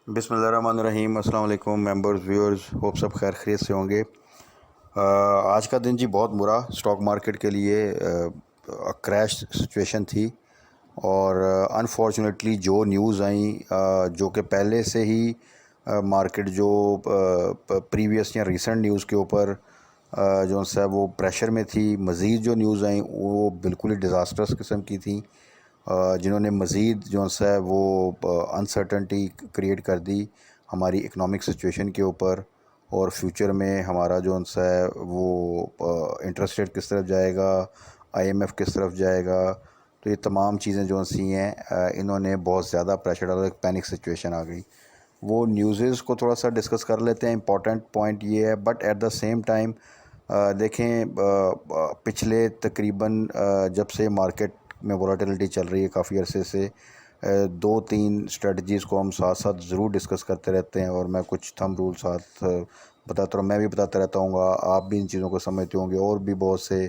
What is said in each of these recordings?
बिस्मिल्लाहिर्रहमानिर्रहीम। अस्सलाम वालेकुम मेंबर्स व्यूअर्स, होप सब खैर खैरियत से होंगे। आज का दिन जी बहुत बुरा स्टॉक मार्केट के लिए क्रैश सिचुएशन थी। और अनफॉर्चुनेटली जो न्यूज़ आई जो कि पहले से ही मार्केट जो प्रीवियस या रीसेंट न्यूज़ के ऊपर जो सा वो प्रेशर में थी, मज़ीद जो न्यूज़ आई वो बिल्कुल ही डिज़ास्टर्स किस्म की थी, जिन्होंने मज़ीद जो है वो अनसर्टनटी क्रिएट कर दी हमारी इकनॉमिक सिचुएशन के ऊपर। और फ्यूचर में हमारा जो है वो इंटरेस्ट रेट किस तरफ जाएगा, आईएमएफ किस तरफ जाएगा, तो ये तमाम चीज़ें जो सी हैं इन्होंने बहुत ज़्यादा प्रेशर डाला, एक पैनिक सिचुएशन आ गई। वो न्यूज़ को थोड़ा सा डिस्कस कर लेते हैं। इम्पॉर्टेंट पॉइंट ये है, but at the same time देखें, पिछले तकरीबन जब से मार्केट में वोलेटिलिटी चल रही है काफ़ी अरसे से, दो तीन स्ट्रेटजीज़ को हम साथ साथ ज़रूर डिस्कस करते रहते हैं। और मैं कुछ थंब रूल साथ बताता रहूँ, मैं भी बताता रहता हूँ, आप भी इन चीज़ों को समझते होंगे। और भी बहुत से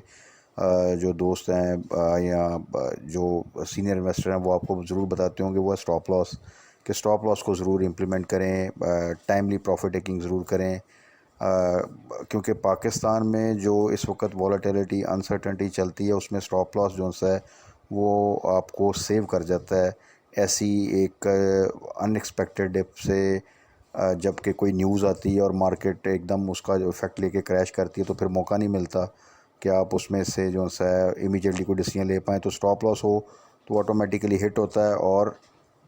जो दोस्त हैं या जो सीनियर इन्वेस्टर हैं वो आपको ज़रूर बताते होंगे, वो है स्टॉप लॉस। कि स्टॉप लॉस को ज़रूर इम्प्लीमेंट करें, टाइमली प्रॉफिट टेकिंग ज़रूर करें, क्योंकि पाकिस्तान में जो इस वक्त वॉलेटिलिटी अनसर्टेनिटी चलती है उसमें स्टॉप लॉस जो है वो आपको सेव कर जाता है ऐसी एक अनएक्सपेक्टेड डिप से। जबकि कोई न्यूज़ आती है और मार्केट एकदम उसका जो इफ़ेक्ट लेके क्रैश करती है तो फिर मौका नहीं मिलता कि आप उसमें से जो है इमीडिएटली कोई डिसीजन ले पाएँ। तो स्टॉप लॉस हो तो ऑटोमेटिकली हिट होता है और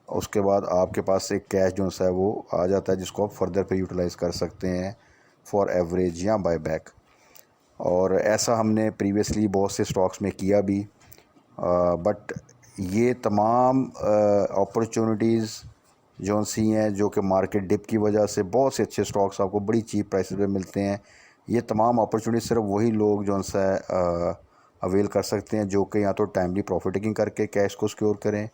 उसके बाद आपके पास एक कैश जो है वो आ जाता है, जिसको आप फर्दर पे यूटिलाइज़ कर सकते हैं फॉर एवरेज या बाय बैक। और ऐसा हमने प्रीवियसली बहुत से स्टॉक्स में किया भी। बट ये तमाम अपॉर्चुनिटीज़ जो सी हैं, जो कि मार्केट डिप की वजह से बहुत से अच्छे स्टॉक्स आपको बड़ी चीप प्राइसेस पे मिलते हैं, ये तमाम अपॉर्चुनिटीज़ सिर्फ वही लोग जो है अवेल कर सकते हैं जो कि या तो टाइमली प्रॉफिट टेकिंग करके कैश को सिक्योर करें,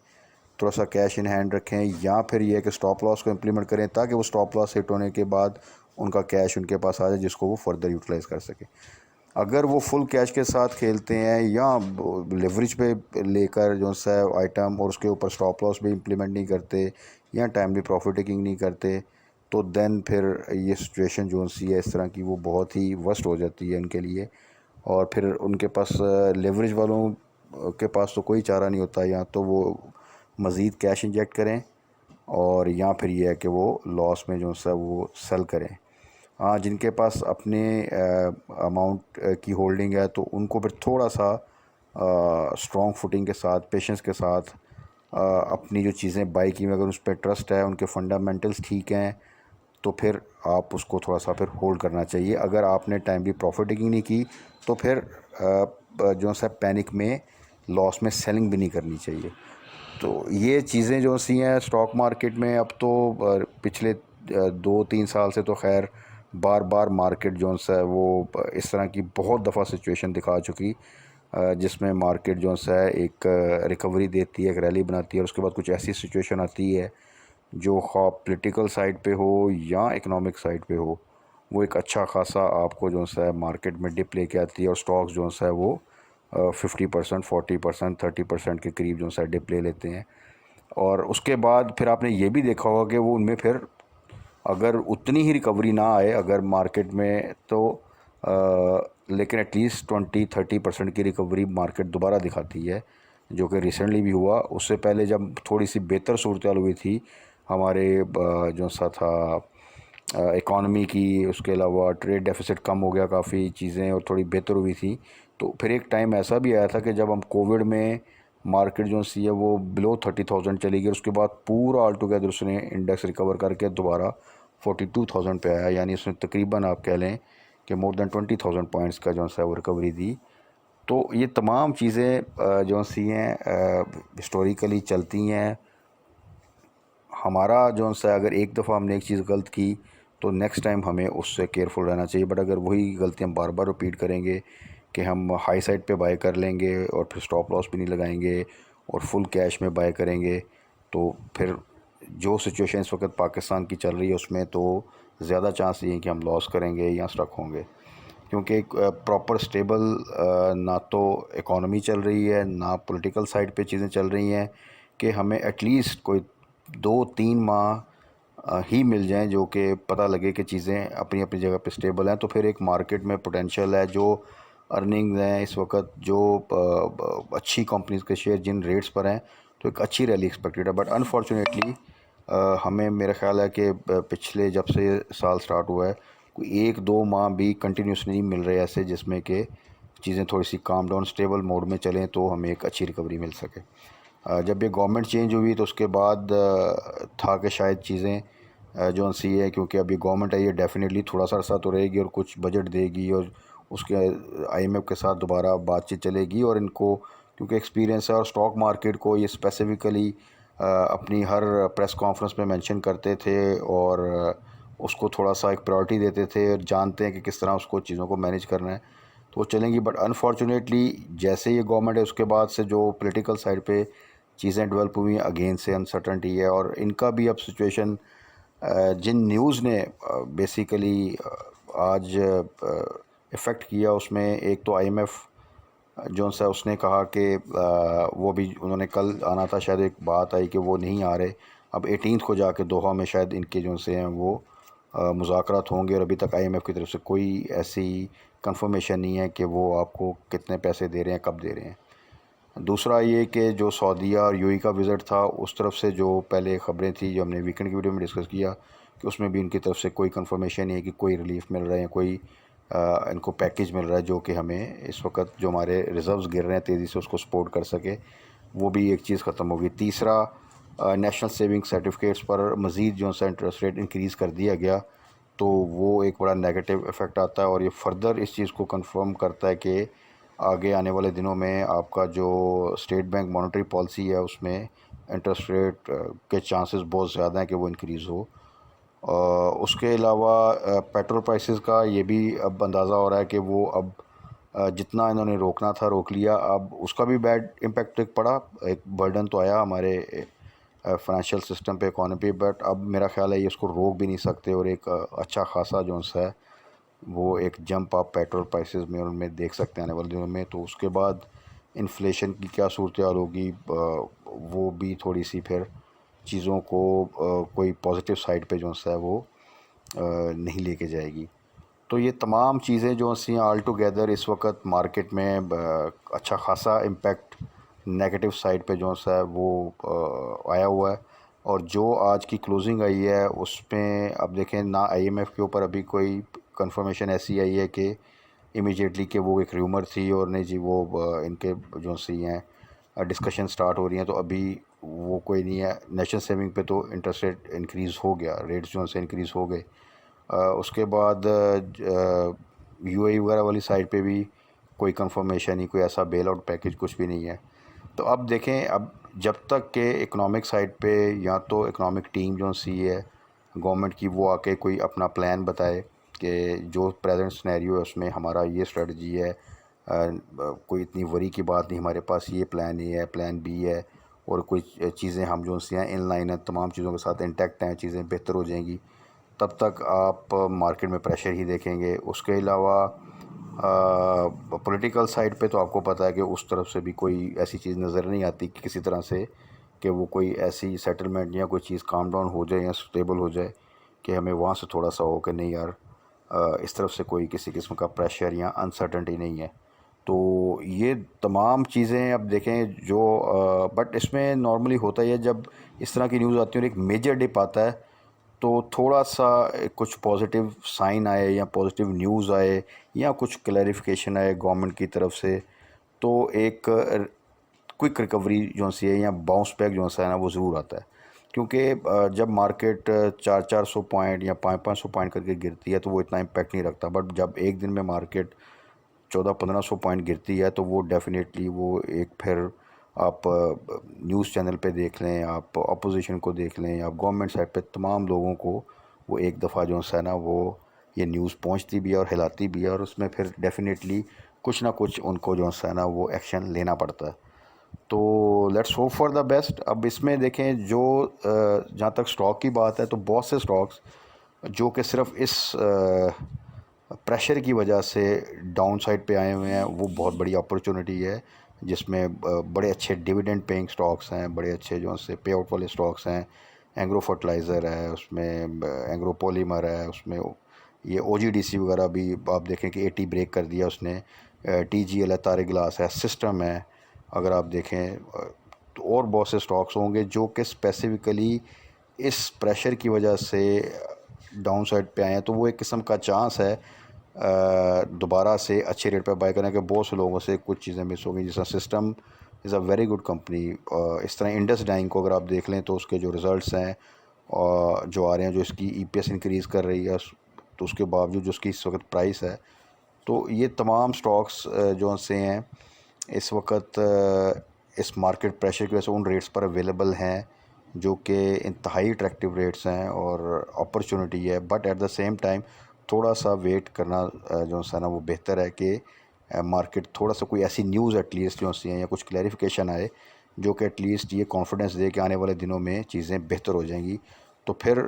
थोड़ा सा कैश इन हैंड रखें, या फिर ये है कि स्टॉप लॉस को इम्प्लीमेंट करें ताकि वो स्टॉप लॉस हिट होने के बाद उनका कैश उनके पास आ जाए जिसको वो फर्दर यूटिलाइज़ कर सके। अगर वो फुल कैश के साथ खेलते हैं या लेवरेज पे लेकर जो है आइटम और उसके ऊपर स्टॉप लॉस भी इम्प्लीमेंट नहीं करते या टाइमली प्रॉफिट टेकिंग नहीं करते, तो देन फिर ये सिचुएशन जो सी है इस तरह की वो बहुत ही वर्स्ट हो जाती है उनके लिए। और फिर उनके पास लेवरेज वालों के पास तो कोई चारा नहीं होता, या तो वो मज़ीद कैश इंजेक्ट करें और या फिर ये है कि वो लॉस में जो है वो सेल करें। हाँ, जिनके पास अपने अमाउंट की होल्डिंग है तो उनको फिर थोड़ा सा स्ट्रॉन्ग फुटिंग के साथ, पेशेंस के साथ अपनी जो चीज़ें बाई की, अगर उस पर ट्रस्ट है, उनके फंडामेंटल्स ठीक हैं, तो फिर आप उसको थोड़ा सा फिर होल्ड करना चाहिए। अगर आपने टाइमली प्रॉफिट टेकिंग नहीं की तो फिर जो है पैनिक में लॉस में सेलिंग भी नहीं करनी चाहिए। तो ये चीज़ें जो सी हैं स्टॉक मार्केट में, अब तो पिछले 2-3 साल से तो खैर बार बार मार्केट जो है वो इस तरह की बहुत दफ़ा सिचुएशन दिखा चुकी, जिसमें मार्केट जो है एक रिकवरी देती है, एक रैली बनाती है, और उसके बाद कुछ ऐसी सिचुएशन आती है जो ख़्वा पॉलिटिकल साइड पे हो या इकोनॉमिक साइड पे हो, वो एक अच्छा खासा आपको जो है मार्केट में डिप लेके आती है और स्टॉक्स जो है वो 50%, 40%, 30% के करीब जो है डिप ले लेते हैं। और उसके बाद फिर आपने ये भी देखा होगा कि वो उनमें फिर अगर उतनी ही रिकवरी ना आए अगर मार्केट में, तो लेकिन एटलीस्ट 20-30% की रिकवरी मार्केट दोबारा दिखाती है, जो कि रिसेंटली भी हुआ। उससे पहले जब थोड़ी सी बेहतर सूरत हाल हुई थी हमारे जो सा था इकॉनमी की, उसके अलावा ट्रेड डेफिसिट कम हो गया, काफ़ी चीज़ें और थोड़ी बेहतर हुई थी, तो फिर एक टाइम ऐसा भी आया था कि जब हम कोविड में मार्केट जो सी है वो बिलो 30,000 चली गई, उसके बाद पूरा ऑल टुगेदर उसने इंडेक्स रिकवर करके दोबारा 42,000 पे आया। यानी उसने तकरीबन आप कह लें कि मोर देन 20,000 पॉइंट्स का जो है वो रिकवरी दी। तो ये तमाम चीज़ें जो सी हैं हिस्टोरिकली चलती हैं। हमारा जो है अगर एक दफ़ा हमने एक चीज़ गलत की तो नेक्स्ट टाइम हमें उससे केयरफुल रहना चाहिए। बट अगर वही गलती हम बार बार रिपीट करेंगे कि हम हाई साइड पे बाय कर लेंगे और फिर स्टॉप लॉस भी नहीं लगाएंगे और फुल कैश में बाय करेंगे, तो फिर जो सिचुएशन इस वक्त पाकिस्तान की चल रही है उसमें तो ज़्यादा चांस ये है कि हम लॉस करेंगे या स्टक होंगे। क्योंकि एक प्रॉपर स्टेबल ना तो इकॉनमी चल रही है, ना पॉलिटिकल साइड पे चीज़ें चल रही हैं कि हमें एटलीस्ट कोई 2-3 माह ही मिल जाएं जो कि पता लगे कि चीज़ें अपनी अपनी जगह पे स्टेबल हैं, तो फिर एक मार्केट में पोटेंशियल है। जो अर्निंग्स हैं इस वक्त, जो अच्छी कंपनीज के शेयर जिन रेट्स पर हैं, तो एक अच्छी रैली एक्सपेक्टेड है। बट अनफॉर्चुनेटली हमें, मेरा ख्याल है कि पिछले जब से साल स्टार्ट हुआ है, कोई 1-2 माह भी कंटिन्यूस नहीं मिल रहे ऐसे जिसमें कि चीज़ें थोड़ी सी काम डाउन स्टेबल मोड में चलें तो हमें एक अच्छी रिकवरी मिल सके। जब ये गवर्नमेंट चेंज हुई तो उसके बाद था कि शायद चीज़ें जो सी है, क्योंकि अभी गवर्नमेंट आई है, डेफिनेटली थोड़ा सा अर्सा तो रहेगी और कुछ बजट देगी और उसके आईएमएफ के साथ दोबारा बातचीत चलेगी। और इनको क्योंकि एक्सपीरियंस है, और स्टॉक मार्केट को ये स्पेसिफ़िकली अपनी हर प्रेस कॉन्फ्रेंस में मेंशन करते थे और उसको थोड़ा सा एक प्रायोरिटी देते थे और जानते हैं कि किस तरह उसको चीज़ों को मैनेज करना है, तो वो चलेंगी। बट अनफॉर्चुनेटली जैसे ये गवर्नमेंट है उसके बाद से जो पॉलिटिकल साइड पे चीज़ें डेवलप हुई हैं, अगेन से अनसर्टनटी है। और इनका भी अब सिचुएशन, जिन न्यूज़ ने बेसिकली आज इफ़ेक्ट किया, उसमें एक तो आईएमएफ जो सा उसने कहा कि वो भी उन्होंने कल आना था, शायद एक बात आई कि वो नहीं आ रहे। अब 18 को जाके दोहा में शायद इनके जो से हैं वो मुज़ाकरात होंगे, और अभी तक आईएमएफ की तरफ से कोई ऐसी कंफर्मेशन नहीं है कि वो आपको कितने पैसे दे रहे हैं, कब दे रहे हैं। दूसरा ये कि जो सऊदीया और यूएई का विज़िट था, उस तरफ से जो पहले ख़बरें थी जो हमने वीकेंड की वीडियो में डिस्कस किया, कि उसमें भी इनकी तरफ से कोई कंफर्मेशन नहीं है कि कोई रिलीफ मिल रहा है, कोई इनको पैकेज मिल रहा है जो कि हमें इस वक्त जो हमारे रिज़र्व्स गिर रहे हैं तेज़ी से उसको सपोर्ट कर सके। वो भी एक चीज़ ख़त्म होगी। तीसरा, नेशनल सेविंग सर्टिफिकेट्स पर मज़ीद जो सा इंटरेस्ट रेट इंक्रीज़ कर दिया गया, तो वो एक बड़ा नेगेटिव इफ़ेक्ट आता है। और ये फर्दर इस चीज़ को कंफर्म करता है कि आगे आने वाले दिनों में आपका जो स्टेट बैंक मॉनेटरी पॉलिसी है उसमें इंटरेस्ट रेट के चांसेस बहुत ज़्यादा हैं कि वो इंक्रीज़ हो। उसके अलावा पेट्रोल प्राइसेस का ये भी अब अंदाज़ा हो रहा है कि वो अब जितना इन्होंने रोकना था रोक लिया, अब उसका भी बैड इम्पैक्ट पड़ा। एक बर्डन तो आया हमारे फाइनेंशियल सिस्टम पे, इकॉनमी पे, बट अब मेरा ख्याल है ये उसको रोक भी नहीं सकते। और एक अच्छा खासा जो सा है वो एक जंप आप पेट्रोल प्राइसेस में और उनमें देख सकते हैं आने वाले दिनों में। तो उसके बाद इन्फ्लेशन की क्या सूरत हाल होगी, वो भी थोड़ी सी फिर चीज़ों को कोई पॉजिटिव साइड पे जो सा है वो नहीं लेके जाएगी। तो ये तमाम चीज़ें जो सी ऑल टुगेदर इस वक्त मार्केट में अच्छा खासा इम्पेक्ट नेगेटिव साइड पे जो सा है वो आया हुआ है। और जो आज की क्लोजिंग आई है उसमें अब देखें ना, आईएमएफ के ऊपर अभी कोई कंफर्मेशन ऐसी आई है कि इमीडिएटली कि वो एक र्यूमर थी और नहीं जी वो इनके जो सी हैं डिस्कशन स्टार्ट हो रही हैं, तो अभी वो कोई नहीं है। नेशनल सेविंग पे तो इंटरेस्ट रेट इंक्रीज़ हो गया, रेट्स जो से इंक्रीज़ हो गए। उसके बाद यूएई वगैरह वाली साइड पे भी कोई कंफर्मेशन नहीं, कोई ऐसा बेल आउट पैकेज कुछ भी नहीं है। तो अब देखें, अब जब तक के इकोनॉमिक साइड पे या तो इकोनॉमिक टीम जो सी है गवर्नमेंट की, वो आके कोई अपना प्लान बताए कि जो प्रेजेंट सिनेरियो है उसमें हमारा ये स्ट्रेटजी है, कोई इतनी वरी की बात नहीं, हमारे पास ये प्लान ए है, प्लान बी है, और कोई चीज़ें हम जो सी हैं इन लाइन है, तमाम चीज़ों के साथ इंटैक्ट हैं, चीज़ें बेहतर हो जाएंगी, तब तक आप मार्केट में प्रेशर ही देखेंगे। उसके अलावा पॉलिटिकल साइड पे तो आपको पता है कि उस तरफ से भी कोई ऐसी चीज़ नज़र नहीं आती कि किसी तरह से कि वो कोई ऐसी सेटलमेंट या कोई चीज़ काम डाउन हो जाए या स्टेबल हो जाए कि हमें वहाँ से थोड़ा सा हो कि नहीं यार, इस तरफ से कोई किसी किस्म का प्रेशर या अनसर्टनटी नहीं है। तो ये तमाम चीज़ें अब देखें जो बट इसमें नॉर्मली होता ही है जब इस तरह की न्यूज़ आती है और एक मेजर डिप आता है, तो थोड़ा सा कुछ पॉजिटिव साइन आए या पॉजिटिव न्यूज़ आए या कुछ क्लैरिफिकेशन आए गवर्नमेंट की तरफ से, तो एक क्विक रिकवरी जो सी है या बाउंस बैक जो सा है ना वो ज़रूर आता है। क्योंकि जब मार्केट 400-400 पॉइंट या 500-500 पॉइंट करके गिरती है तो वो इतना इम्पैक्ट नहीं रखता, बट जब एक दिन में मार्केट 1400-1500 पॉइंट गिरती है तो वो डेफिनेटली वो एक फिर आप न्यूज़ चैनल पे देख लें, आप अपोजिशन को देख लें, आप गवर्नमेंट साइड पे तमाम लोगों को वो एक दफ़ा जो है ना वो ये न्यूज़ पहुंचती भी है और हिलाती भी है, और उसमें फिर डेफिनेटली कुछ ना कुछ उनको जो है ना वो एक्शन लेना पड़ता है। तो let's hope for the best. अब इसमें देखें जो जहाँ तक स्टॉक की बात है, तो बहुत से स्टॉक्स जो कि सिर्फ इस प्रेशर की वजह से डाउन साइड पे आए हुए हैं, वो बहुत बड़ी अपॉर्चुनिटी है जिसमें बड़े अच्छे डिविडेंड पेइंग स्टॉक्स हैं, बड़े अच्छे जो से पे आउट वाले स्टॉक्स हैं, एग्रो फर्टिलाइज़र है, उसमें एग्रो पॉलीमर है, उसमें ये OGDC वगैरह भी आप देखें कि 80 ब्रेक कर दिया उसने। TGL है, तारे ग्लास है, सिस्टम है, अगर आप देखें तो और बहुत से स्टॉक्स होंगे जो कि स्पेसिफ़िकली इस प्रेशर की वजह से डाउन साइड पे आए हैं। तो वो एक किस्म का चांस है दोबारा से अच्छे रेट पे बाय करने के। बहुत से लोगों से कुछ चीज़ें मिस हो गई, जैसा system is a very good company. इस तरह इंडस डाइंग को अगर आप देख लें तो उसके जो रिज़ल्ट्स हैं और जो आ रहे हैं, जो इसकी EPS इंक्रीज़ कर रही है, तो उसके बावजूद जो उसकी इस वक्त प्राइस है, तो ये तमाम स्टॉक्स जो से हैं इस वक्त इस मार्केट प्रेशर की वजह से उन रेट्स पर अवेलेबल हैं जो कि इंतहाई अट्रैक्टिव रेट्स हैं और अपॉर्चुनिटी है। But at the same time थोड़ा सा वेट करना जो है ना वो बेहतर है कि मार्केट थोड़ा सा कोई ऐसी न्यूज़ एटलीस्ट जो सी हैं या कुछ क्लैरिफिकेशन आए जो कि एटलीस्ट ये कॉन्फिडेंस दे कि आने वाले दिनों में चीज़ें बेहतर हो जाएंगी। तो फिर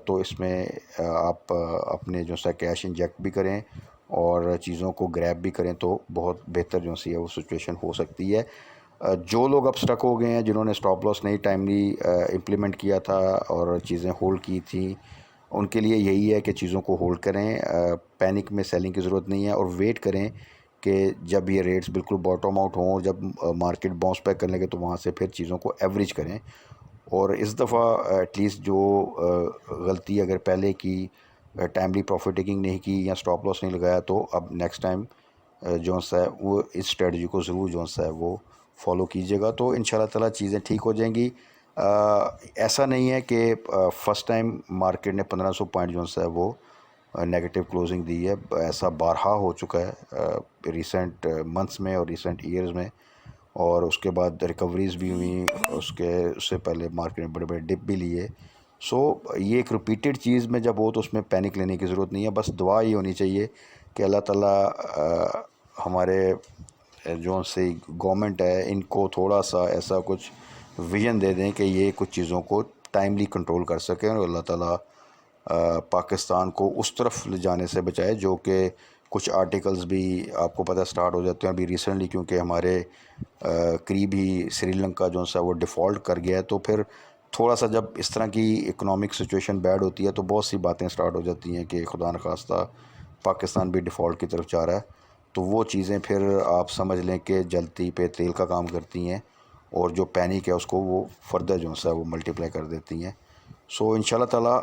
तो इसमें आप अपने जो सा कैश इंजेक्ट भी करें और चीज़ों को ग्रैब भी करें तो बहुत बेहतर जो सी है वो सिचुएशन हो सकती है। जो लोग अब स्टक हो गए हैं, जिन्होंने स्टॉप लॉस नहीं टाइमली इम्प्लीमेंट किया था और चीज़ें होल्ड की थी, उनके लिए यही है कि चीज़ों को होल्ड करें। पैनिक में सेलिंग की ज़रूरत नहीं है और वेट करें कि जब ये रेट्स बिल्कुल बॉटम आउट हों और जब मार्केट बाउंस बैक करने लगे तो वहाँ से फिर चीज़ों को एवरेज करें। और इस दफ़ा एटलीस्ट जो गलती अगर पहले की टाइमली प्रॉफिट टेकिंग नहीं की या स्टॉप लॉस नहीं लगाया, तो अब नेक्स्ट टाइम जो सा है वो इस स्ट्रेटजी को ज़रूर जो सा है वो फॉलो कीजिएगा, तो इंशाल्लाह ताला चीज़ें ठीक हो जाएंगी। ऐसा नहीं है कि फ़र्स्ट टाइम मार्केट ने 1500 पॉइंट जो सा है वो नेगेटिव क्लोजिंग दी है। ऐसा बारहा हो चुका है रिसेंट मंथ्स में और रिसेंट ईयर्स में, और उसके बाद रिकवरीज भी हुई, उससे पहले मार्केट में बड़े बड़े डिप भी लिए। सो ये एक रिपीटेड चीज़ में जब हो तो उसमें पैनिक लेने की ज़रूरत नहीं है। बस दुआ ये होनी चाहिए कि अल्लाह ताला हमारे जो से गवर्नमेंट है इनको थोड़ा सा ऐसा कुछ विजन दे दें कि ये कुछ चीज़ों को टाइमली कंट्रोल कर सकें और अल्लाह ताला पाकिस्तान को उस तरफ ले जाने से बचाए जो कि कुछ आर्टिकल्स भी आपको पता स्टार्ट हो जाते हैं अभी रिसेंटली, क्योंकि हमारे करीब ही श्रीलंका जो सा वो डिफ़ॉल्ट कर गया है। तो फिर थोड़ा सा जब इस तरह की इकोनॉमिक सिचुएशन बैड होती है तो बहुत सी बातें स्टार्ट हो जाती हैं कि खुदा न खास्ता पाकिस्तान भी डिफ़ॉल्ट की तरफ जा रहा है। तो वो चीज़ें फिर आप समझ लें कि जलती पे तेल का काम करती हैं और जो पैनिक है उसको वो फर्दर जो सा वो मल्टीप्लाई कर देती हैं। सो इंशाल्लाह ताला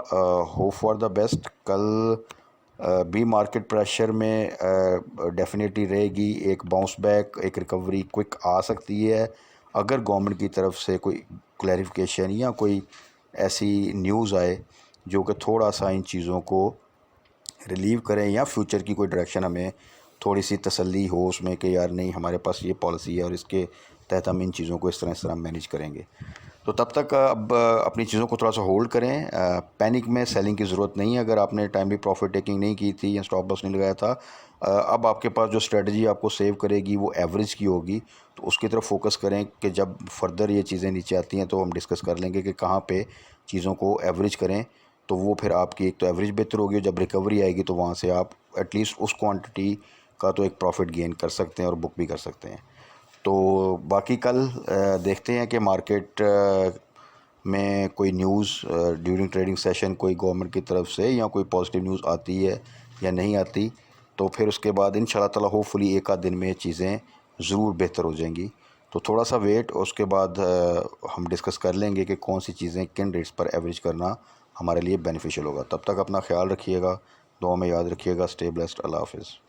होप फॉर द बेस्ट। कल भी मार्केट प्रेशर में डेफिनेटली रहेगी, एक बाउंस बैक, एक रिकवरी क्विक आ सकती है अगर गवर्नमेंट की तरफ से कोई क्लैरिफिकेशन या कोई ऐसी न्यूज़ आए जो कि थोड़ा सा इन चीज़ों को रिलीव करें या फ्यूचर की कोई डायरेक्शन हमें थोड़ी सी तसल्ली हो उसमें कि यार नहीं हमारे पास ये पॉलिसी है और इसके तहत हम इन चीज़ों को इस तरह मैनेज करेंगे। तो तब तक अब अपनी चीज़ों को थोड़ा सा होल्ड करें। पैनिक में सेलिंग की ज़रूरत नहीं है अगर आपने टाइमली प्रॉफिट टेकिंग नहीं की थी या स्टॉप लॉस नहीं लगाया था। अब आपके पास जो स्ट्रेटजी आपको सेव करेगी वो एवरेज की होगी, तो उसकी तरफ फोकस करें कि जब फर्दर ये चीज़ें नीचे आती हैं तो हम डिस्कस कर लेंगे कि कहाँ पे चीज़ों को एवरेज करें। तो वो फिर आपकी एक तो एवरेज बेहतर होगी, जब रिकवरी आएगी तो वहाँ से आप एटलीस्ट उस क्वांटिटी का तो एक प्रॉफिट गेन कर सकते हैं और बुक भी कर सकते हैं। तो बाकी कल देखते हैं कि मार्केट में कोई न्यूज़ ड्यूरिंग ट्रेडिंग सेशन कोई गवर्नमेंट की तरफ से या कोई पॉजिटिव न्यूज़ आती है या नहीं आती। तो फिर उसके बाद इंशाल्लाह ताला होपफुली एक आध दिन में चीज़ें ज़रूर बेहतर हो जाएंगी। तो थोड़ा सा वेट, और उसके बाद हम डिस्कस कर लेंगे कि कौन सी चीज़ें किन रेट्स पर एवरेज करना हमारे लिए बेनिफिशियल होगा। तब तक अपना ख्याल रखिएगा, दुआ में याद रखिएगा। Stay blessed. अल्लाह हाफ़िज़।